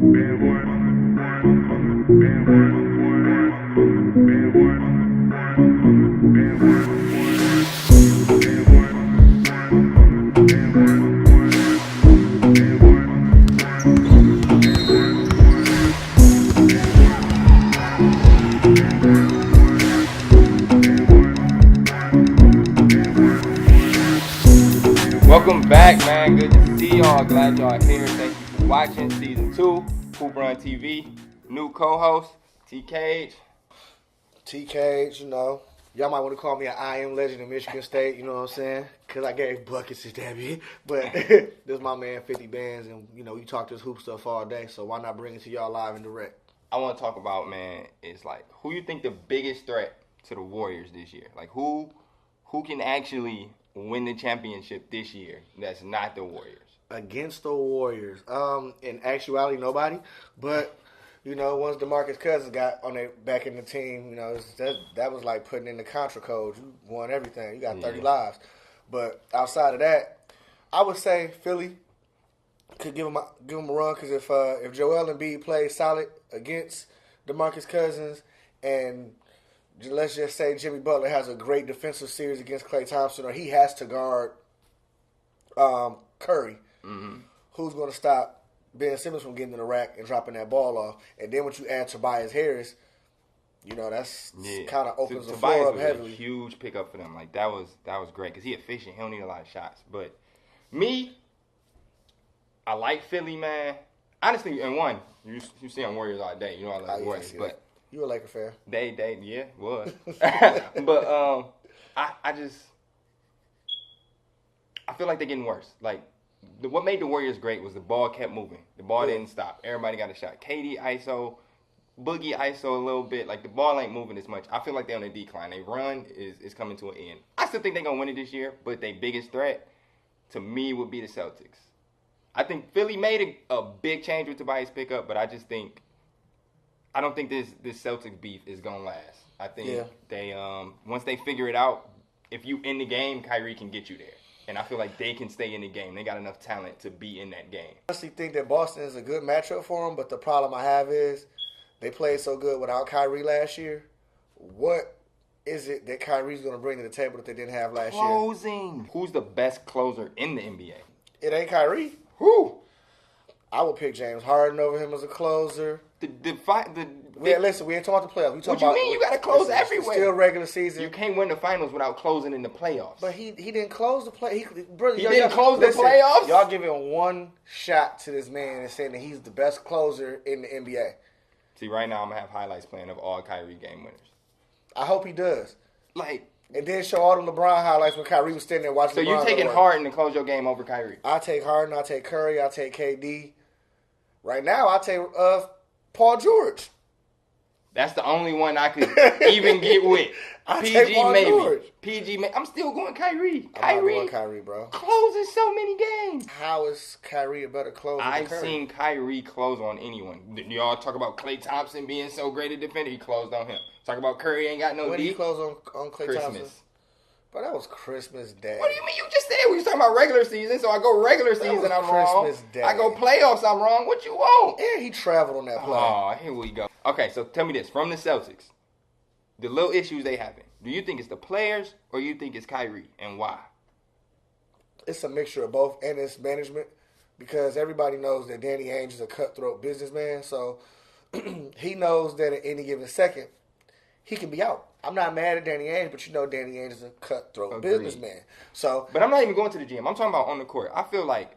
Welcome back, man. Good to see y'all. Glad y'all here. Thank you for watching season 2, HoopRun TV. New co-host, T Cage. T Cage, y'all might want to call me an I am legend in Michigan State, you know what I'm saying? Because I gave buckets to that. But this is my man, 50 Bands, and, you talk this hoop stuff all day, so why not bring it to y'all live and direct? I want to talk about, man, is like, who you think the biggest threat to the Warriors this year? Like, who can actually win the championship this year that's not the Warriors? Against the Warriors. In actuality, nobody. But, once DeMarcus Cousins got on their back in the team, that was like putting in the Contra code. You won everything. You got 30 lives. But outside of that, I would say Philly could give them a run, because if Joel Embiid plays solid against DeMarcus Cousins, and let's just say Jimmy Butler has a great defensive series against Klay Thompson, or he has to guard Curry, who's going to stop Ben Simmons from getting in the rack and dropping that ball off. And then when you add Tobias Harris, that's kind of opens the floor up heavily. A huge pickup for them. Like, that was great, because he's efficient. He don't need a lot of shots. But me, I like Philly, man. Honestly, and one, you see on Warriors all day. I like Warriors, but you a Laker fan? They was. But I feel like they're getting worse. Like, what made the Warriors great was the ball kept moving. The ball didn't stop. Everybody got a shot. KD ISO, Boogie ISO a little bit. Like, the ball ain't moving as much. I feel like they're on a decline. They run is coming to an end. I still think they're gonna win it this year, but their biggest threat to me would be the Celtics. I think Philly made a big change with Tobias pickup, but I don't think this Celtics beef is gonna last. I think they once they figure it out, if you in the game, Kyrie can get you there, and I feel like they can stay in the game. They got enough talent to be in that game. I honestly think that Boston is a good matchup for them, but the problem I have is they played so good without Kyrie last year. What is it that Kyrie's gonna bring to the table that they didn't have last year? Closing. Who's the best closer in the NBA? It ain't Kyrie. Who? I would pick James Harden over him as a closer. Listen, we ain't talking about the playoffs. What you mean? You got to close everywhere. Still regular season. You can't win the finals without closing in the playoffs. But he didn't close the play. He didn't close the playoffs? Y'all giving one shot to this man and saying that he's the best closer in the NBA. See, right now I'm going to have highlights playing of all Kyrie game winners. I hope he does. Like, and then show all the LeBron highlights when Kyrie was standing there watching LeBron. So you're taking Harden to close your game over Kyrie? I take Harden. I take Curry. I take KD. Right now, I take Paul George. That's the only one I could even get with. PG maybe. George. PG maybe. I'm still going Kyrie. I'm not going Kyrie, bro. Closing so many games. How is Kyrie a better closer than Curry? I've seen Kyrie close on anyone. Y'all talk about Klay Thompson being so great a defender. He closed on him. Talk about Curry ain't got no When did he close on Klay Thompson? Christmas. But that was Christmas Day. What do you mean? You just said we was talking about regular season, so I go regular season, I'm wrong. Day. I go playoffs, I'm wrong. What you want? Yeah, he traveled on that play. Oh, here we go. Okay, so tell me this. From the Celtics, the little issues they having, do you think it's the players or you think it's Kyrie, and why? It's a mixture of both, and it's management, because everybody knows that Danny Ainge is a cutthroat businessman, so he knows that at any given second, he can be out. I'm not mad at Danny Ainge, but Danny Ainge is a cutthroat businessman. But I'm not even going to the GM. I'm talking about on the court. I feel like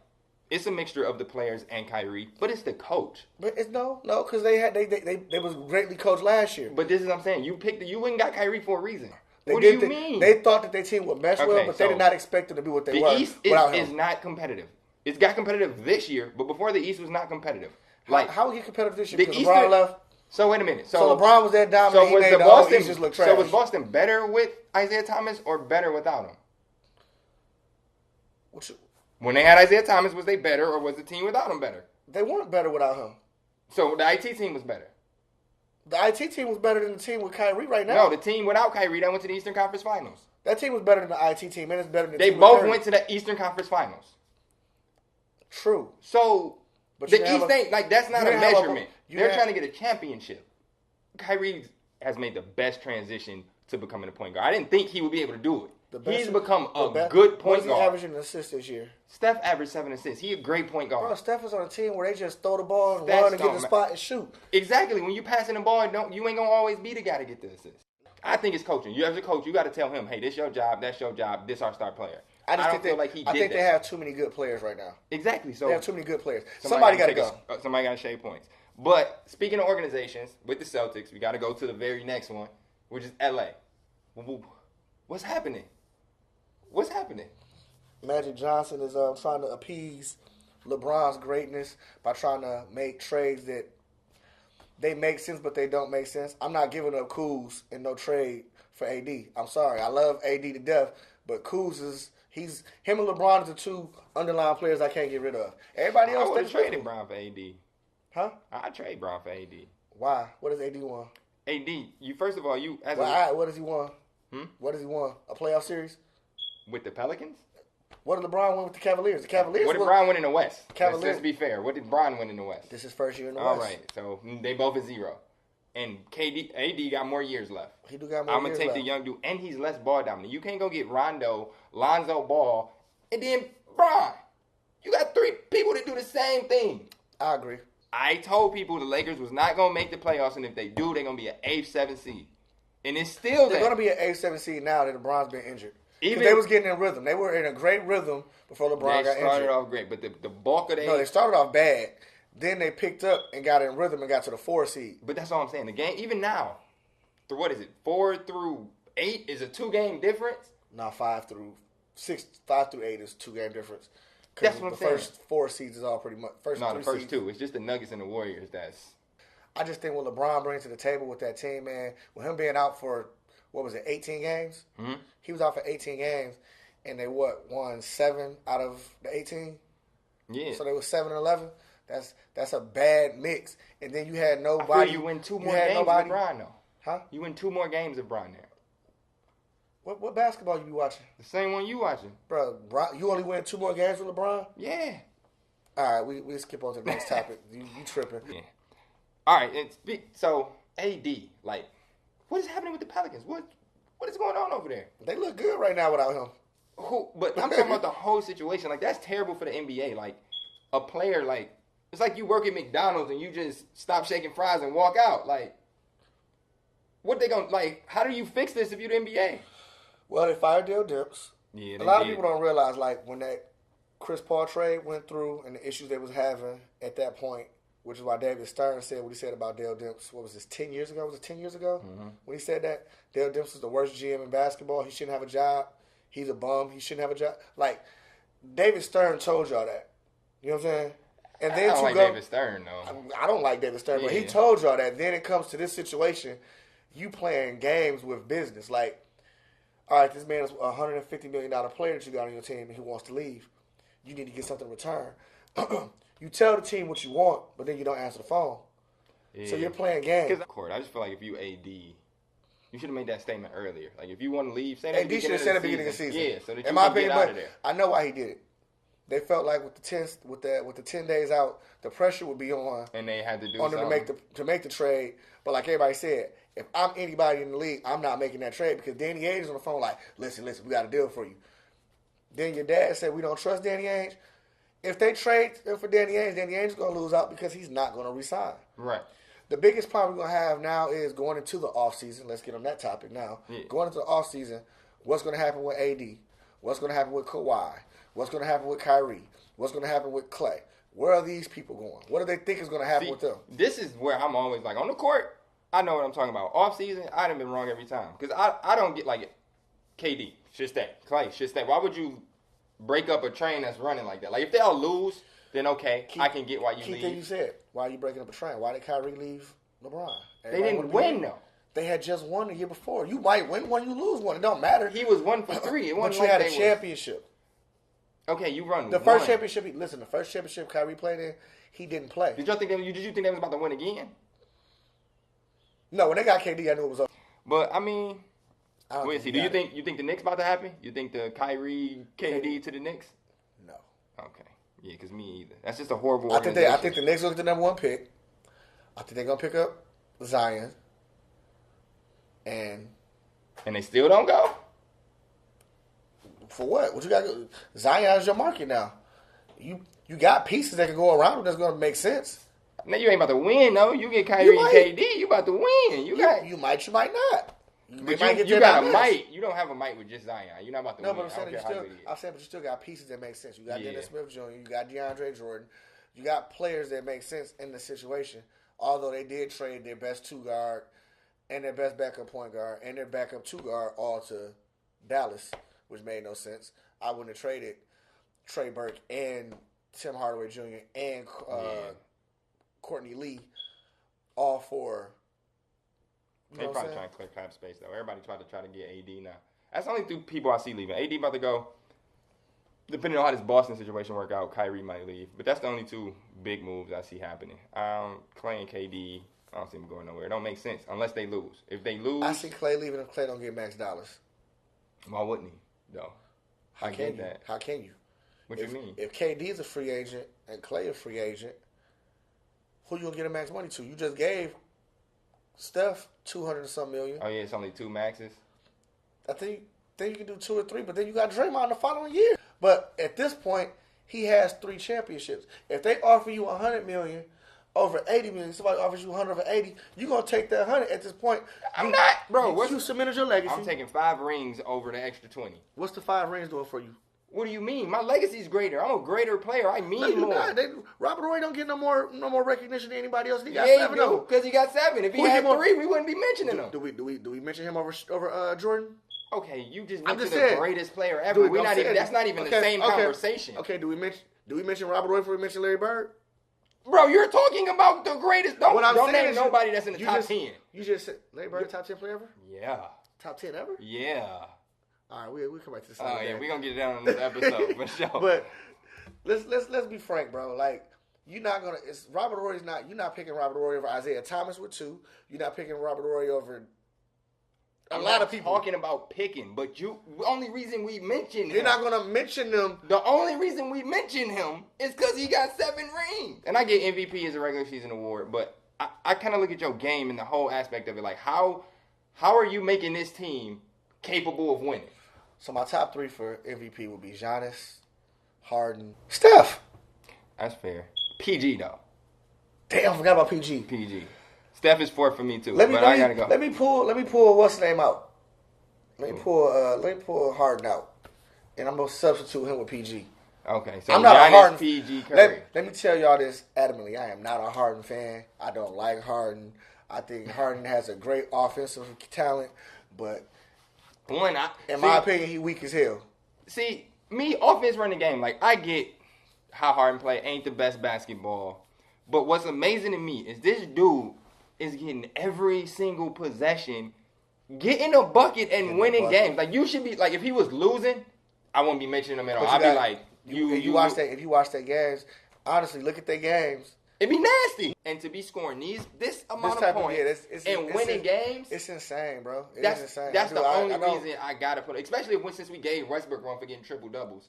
it's a mixture of the players and Kyrie, but it's the coach. But it's no, because they was greatly coached last year. But this is what I'm saying. You wouldn't got Kyrie for a reason. What do you mean? They thought that their team would mesh well, but they did not expect it to be what they were. The East is not competitive. It's got competitive this year, but before the East was not competitive. How would it get competitive this year? Because LeBron left. So wait a minute. So LeBron was that dominant. So was Boston just look trash. So was Boston better with Isaiah Thomas or better without him? When they had Isaiah Thomas, was they better or was the team without him better? They weren't better without him. So the IT team was better. The IT team was better than the team with Kyrie right now. No, the team without Kyrie that went to the Eastern Conference Finals. That team was better than the IT team, and it's better than the team with Kyrie. They both went to the Eastern Conference Finals. True. So But the East ain't like that's not a measurement. They're trying to get a championship. Kyrie has made the best transition to becoming a point guard. I didn't think he would be able to do it. He's become a good point guard. What's he averaging assists this year? Steph averaged 7 assists. He a great point guard. Bro, Steph is on a team where they just throw the ball and run and get the spot and shoot. Exactly. When you passing the ball, you ain't gonna always be the guy to get the assist. I think it's coaching. You as a coach, you got to tell him, hey, this your job, that's your job, this our star player. I don't feel like he did that. I think they have too many good players right now. Exactly. So they have too many good players. Somebody got to go. Somebody got to shave points. But speaking of organizations, with the Celtics, we got to go to the very next one, which is LA. What's happening? What's happening? Magic Johnson is trying to appease LeBron's greatness by trying to make trades that they make sense, but they don't make sense. I'm not giving up Kuz in no trade for AD. I'm sorry. I love AD to death, but Kuz is him and LeBron are the two underlying players I can't get rid of. Everybody else, I would have traded Brown for AD. Huh? I'd trade Brown for AD. Why? What does AD want? AD, what does he want? What does he want? A playoff series? With the Pelicans? What did LeBron win with the Cavaliers? What did Bron win in the West? Let's be fair. What did Bron win in the West? This is his first year in the West. All right, so they both at 0. And AD got more years left. He do got more years left. I'm going to take the young dude, and he's less ball dominant. You can't go get Rondo, Lonzo Ball, and then Bron. You got 3 people that do the same thing. I agree. I told people the Lakers was not going to make the playoffs, and if they do, they're going to be an 8th, 7th seed. And it's still They're going to be an 8th, 7th seed now that LeBron's been injured. Because they was getting in rhythm. They were in a great rhythm before LeBron got injured. They started off great, but the bulk of No, they started off bad. Then they picked up and got in rhythm and got to the 4 seed. But that's all I'm saying. The game, even now, what is it, 4 through 8 is a 2-game difference? No, 5 through 8 is 2-game difference. That's what I'm saying. The first 4 seeds is all pretty much. The first 2. It's just the Nuggets and the Warriors I just think what LeBron brings to the table with that team, man, with him being out for, 18 games? Mm-hmm. He was out for 18 games, and they, won 7 out of the 18? Yeah. So they were 7-11. That's a bad mix. And then you had nobody. I feel you win 2 more games with Bron, though. Huh? You win 2 more games with Bron there. What basketball you be watching? The same one you watching. Bro, you only win 2 more games with LeBron? Yeah. All right, we skip on to the next topic. You tripping. Yeah. All right, so AD, what is happening with the Pelicans? What is going on over there? They look good right now without him. But I'm talking about the whole situation. That's terrible for the NBA. A player, it's like you work at McDonald's and you just stop shaking fries and walk out. What they gonna, how do you fix this if you're the NBA? Well, they fired Dale Demps. Yeah, a lot of people don't realize, when that Chris Paul trade went through and the issues they was having at that point, which is why David Stern said what he said about Dale Demps. What was this, 10 years ago? Was it 10 years ago? Mm-hmm. When he said that Dale Demps was the worst GM in basketball. He shouldn't have a job. He's a bum. He shouldn't have a job. David Stern told y'all that. You know what I'm saying? And then I don't like David Stern, though. I don't like David Stern, but he told y'all that. Then it comes to this situation, you playing games with business. All right, this man is a $150 million player that you got on your team and he wants to leave. You need to get something in return. You tell the team what you want, but then you don't answer the phone. Yeah. So you're playing games. I just feel like if you AD, you should have made that statement earlier. If you want to leave, say that AD should have said at the beginning of the season. Yeah, so that you in my can opinion, get out of there. I know why he did it. They felt like with the 10 days out, the pressure would be on. And they had to do on something. them to make the trade. But like everybody said, if I'm anybody in the league, I'm not making that trade because Danny Ainge is on the phone listen, we got a deal for you. Then your dad said we don't trust Danny Ainge. If they trade for Danny Ainge is going to lose out because he's not going to resign. Right. The biggest problem we're going to have now is going into the offseason. Let's get on that topic now. Yeah. Going into the offseason, what's going to happen with AD? What's going to happen with Kawhi? What's going to happen with Kyrie? What's going to happen with Clay? Where are these people going? What do they think is going to happen with them? This is where I'm always on the court, I know what I'm talking about. Off season, I done been wrong every time. Because I don't get KD should stay. Clay should stay. Why would you break up a train that's running like that? If they all lose, then okay, I can get why you leave. Key thing you said. Why are you breaking up a train? Why did Kyrie leave LeBron? They didn't win, though. They had just won the year before. You might win one, you lose one. It don't matter. He was 1 for 3. It wasn't but you had a championship. Okay, you run the first championship. Listen, the first championship Kyrie played in, he didn't play. Did you think they was about to win again? No, when they got KD, I knew it was over. But wait, see. Do you think the Knicks about to happen? You think the Kyrie KD to the Knicks? No. Okay. Yeah, because me either. That's just a horrible I organization. think the Knicks will get the number 1 pick. I think they're gonna pick up Zion. And they still don't go? For what? What you got? Zion is your market now. You got pieces that can go around that's gonna make sense. Now you ain't about to win though. You get Kyrie and KD, you about to win. You might not. You got a might. You don't have a might with just Zion. You're not about to win. No, but I'm saying, but you still got pieces that make sense. You got Dennis Smith Jr., you got DeAndre Jordan, you got players that make sense in the situation. Although they did trade their best 2 guard and their best backup point guard and their backup 2 guard all to Dallas, which made no sense. I wouldn't have traded Trey Burke and Tim Hardaway Jr. and Courtney Lee all for. They probably trying to clear cap space though. Everybody try to get AD now. That's the only 2 people I see leaving. AD about to go. Depending on how this Boston situation work out, Kyrie might leave. But that's the only 2 big moves I see happening. Clay and KD, I don't see them going nowhere. It don't make sense unless they lose. If they lose, I see Clay leaving if Clay don't get max dollars. Why wouldn't he though? How can you? What you mean? If KD is a free agent and Clay a free agent, who you gonna get a max money to? You just gave Steph $200 and some million. Oh yeah, it's only 2 maxes. I think you can do 2 or 3, but then you got Draymond the following year. But at this point, he has 3 championships. If they offer you $100 million over $80 million, somebody offers you $100 over $80, you gonna take that $100 at this point. I'm not, bro. You cemented your legacy. I'm taking 5 rings over the extra 20. What's the 5 rings doing for you? What do you mean? My legacy's greater. I'm a greater player. I mean more. Robert Horry don't get no more recognition than anybody else. He got 7 of them. Because he got 7. If he had 3, we wouldn't be mentioning him. Do we mention him over Jordan? Okay, you just mentioned the greatest player ever. That's not even the same conversation. Okay, do we mention Robert Horry before we mention Larry Bird? Bro, you're talking about the greatest. Don't name nobody that's in the top 10. You just said Larry Bird top 10 player ever? Yeah. Top 10 ever? Yeah. All right, we'll come back to this. Oh yeah, we're gonna get it down on this episode for sure. But let's be frank, bro. Like you're not gonna. It's Robert Horry's not. You're not picking Robert Horry over Isaiah Thomas with 2. You're not picking Robert Horry over a lot of people. Talking about picking, but only reason we mention him. You're not gonna mention them. The only reason we mention him is because he got 7 rings. And I get MVP as a regular season award, but I kind of look at your game and the whole aspect of it. Like how are you making this team capable of winning? So my top 3 for MVP would be Giannis, Harden, Steph. That's fair. PG though. Damn, I forgot about PG. PG. Steph is 4th for me too. I gotta go. Let me pull what's the name out. Let me pull Harden out, and I'm gonna substitute him with PG. Okay, so I'm not Giannis, a Harden. PG, Curry. Let me tell y'all this adamantly. I am not a Harden fan. I don't like Harden. I think Harden has a great offensive talent, but in my opinion, he weak as hell. See, me, offense running game. Like, I get how Harden play ain't the best basketball. But what's amazing to me is this dude is getting every single possession, getting a bucket and winning games. Like, you should be, like, if he was losing, I wouldn't be mentioning him at all. I'd be like, if you watch their games, honestly, look at their games. It'd be nasty. And to be scoring this amount of points and winning games. It's insane, bro. It's insane. That's the only reason I got to put it. Especially since we gave Westbrook run for getting triple-doubles.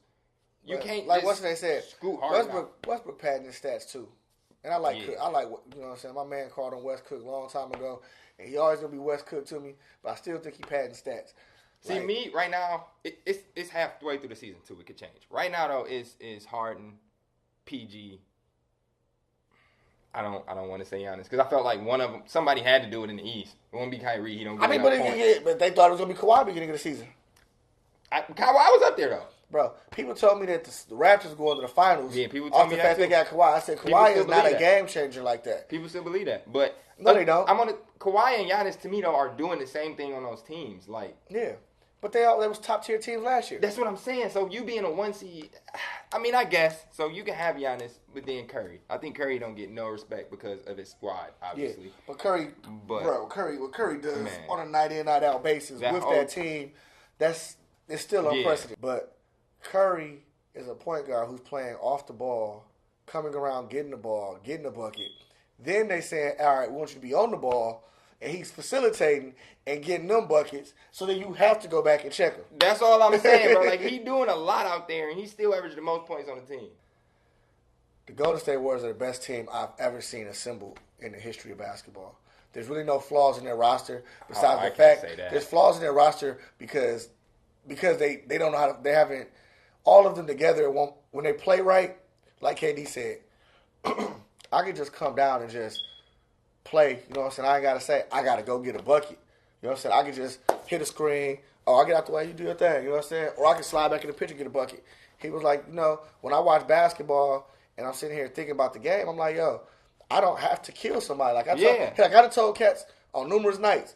You can't like just what they said. Scoot hard Westbrook padding his stats, too. And I like Cook. You know what I'm saying? My man called him West Cook a long time ago. And he always going to be West Cook to me. But I still think he padding stats. See, me, right now, it's halfway through the season, too. It could change. Right now, though, is Harden, PG. I don't want to say Giannis because I felt like one of them, somebody had to do it in the East. It won't be Kyrie. He don't get enough points. But they thought it was going to be Kawhi beginning of the season. Kawhi was up there, though. Bro, people told me that the Raptors going to the finals. Yeah, people told me that, off the fact they got Kawhi. I said, Kawhi is not a game changer like that. People still believe that. But no, they don't. Kawhi and Giannis, to me, though, are doing the same thing on those teams. Like, yeah. But they was top-tier teams last year. That's what I'm saying. So you being a 1 seed, I mean, I guess. So you can have Giannis, but then Curry. I think Curry don't get no respect because of his squad, obviously. Yeah, but Curry what Curry does on a night-in, night-out basis with that team, it's still unprecedented. But Curry is a point guard who's playing off the ball, coming around, getting the ball, getting the bucket. Then they say, all right, we want you to be on the ball. And he's facilitating and getting them buckets, so then you have to go back and check him. That's all I'm saying, bro. Like, he's doing a lot out there, and he still averaged the most points on the team. the Golden State Warriors are the best team I've ever seen assembled in the history of basketball. There's really no flaws in their roster besides the fact there's flaws in their roster because they don't know how to, they haven't all of them together when they play right, like KD said, I can just come down and just play, you know what I'm saying? I ain't got to say, I got to go get a bucket. You know what I'm saying? I can just hit a screen. Oh, I get out the way, you do your thing. You know what I'm saying? Or I can slide back in the pitch and get a bucket. He was like, you know, when I watch basketball and I'm sitting here thinking about the game, I'm like, yo, I don't have to kill somebody. Like I done told cats on numerous nights,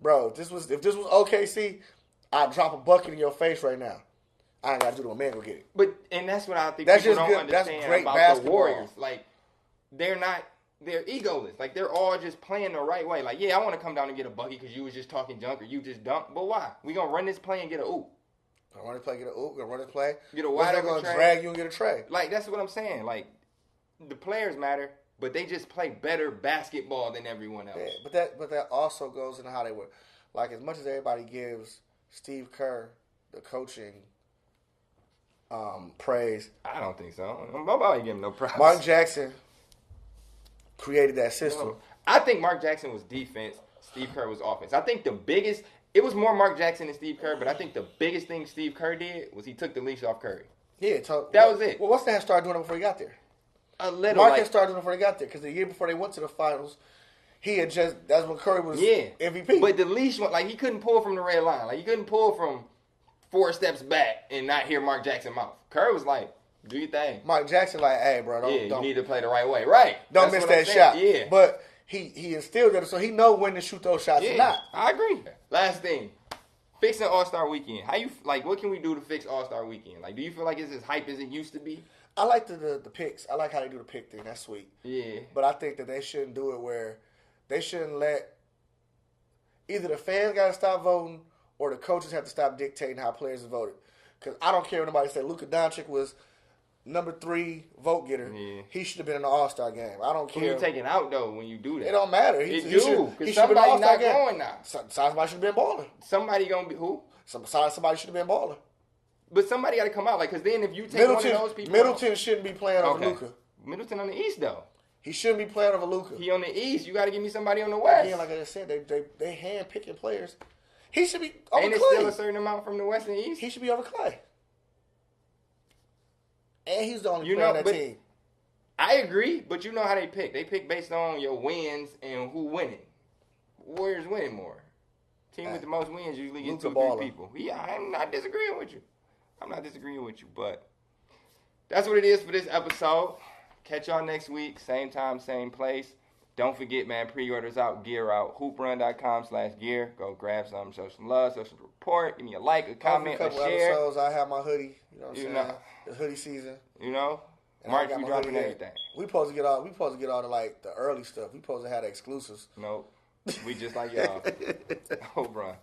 bro, if this was OKC, I'd drop a bucket in your face right now. I ain't got to do it. A man go get it. And that's what I think that's people just don't good. understand That's great about basketball. the Warriors. Like, they're egoless. Like, they're all just playing the right way. Like, yeah, I want to come down and get a bucket because you was just talking junk or you just dunked. But why? We going to run this play and get a oop. Gonna run this play, get a oop. Gonna run this play. Get a wide open gonna tray. drag you and get a tray. Like, that's what I'm saying. Like, the players matter, but they just play better basketball than everyone else. Yeah, but that also goes into how they were. Like, as much as everybody gives Steve Kerr the coaching praise, I don't think so. Nobody give him no props. Mark Jackson created that system. No. I think Mark Jackson was defense. Steve Kerr was offense. I think it was more Mark Jackson than Steve Kerr, but I think the biggest thing Steve Kerr did was he took the leash off Curry. Yeah, that was it. Well, what's that started doing it before he got there? A little. Mark had started doing it before he got there because the year before they went to the finals, that's when Curry was MVP. But the leash, like, he couldn't pull from the red line. Like, he couldn't pull from 4 steps back and not hear Mark Jackson's mouth. Curry was like, do your thing. Mark Jackson like, hey, bro, don't you need to play the right way. Right. Don't miss that shot. Yeah. But he instilled it so he know when to shoot those shots or not. I agree. Last thing. Fixing All-Star Weekend. What can we do to fix All-Star Weekend? Like, do you feel like it's as hype as it used to be? I like the picks. I like how they do the pick thing. That's sweet. Yeah. But I think that they shouldn't do it where they shouldn't let either the fans got to stop voting or the coaches have to stop dictating how players are voted. Because I don't care what nobody said. Luka Doncic was number 3 vote getter. Yeah. He should have been in the All-Star game. I don't care. Who you taking out, though, when you do that? It don't matter. He should have been in the All-Star game. Going now. Somebody should have been balling. Somebody going to be who? Somebody should have been balling. But somebody got to come out. Like, because then if you take one of those people Middleton shouldn't be playing over Luka. Middleton on the East, though. He shouldn't be playing over Luka. He on the East. You got to give me somebody on the West. Again, like I just said, they hand-picking players. He should be over Clay. Ain't it still a certain amount from the West and East? He should be over Clay. And he's the only player on that team. I agree, but you know how they pick. They pick based on your wins and who winning. Warriors winning more. Team with the most wins usually get 2 or 3 people. Yeah, I'm not disagreeing with you. But that's what it is for this episode. Catch y'all next week. Same time, same place. Don't forget, man, pre-orders out, gear out. HoopRun.com/gear. Go grab some, show some love, show some support. Give me a like, a comment, a share. Episodes, I have my hoodie. You know what I'm saying? The hoodie season. You know? March, we dropping everything. We supposed to get all the, like, the early stuff. We supposed to have the exclusives. Nope. We just like y'all. HoopRun.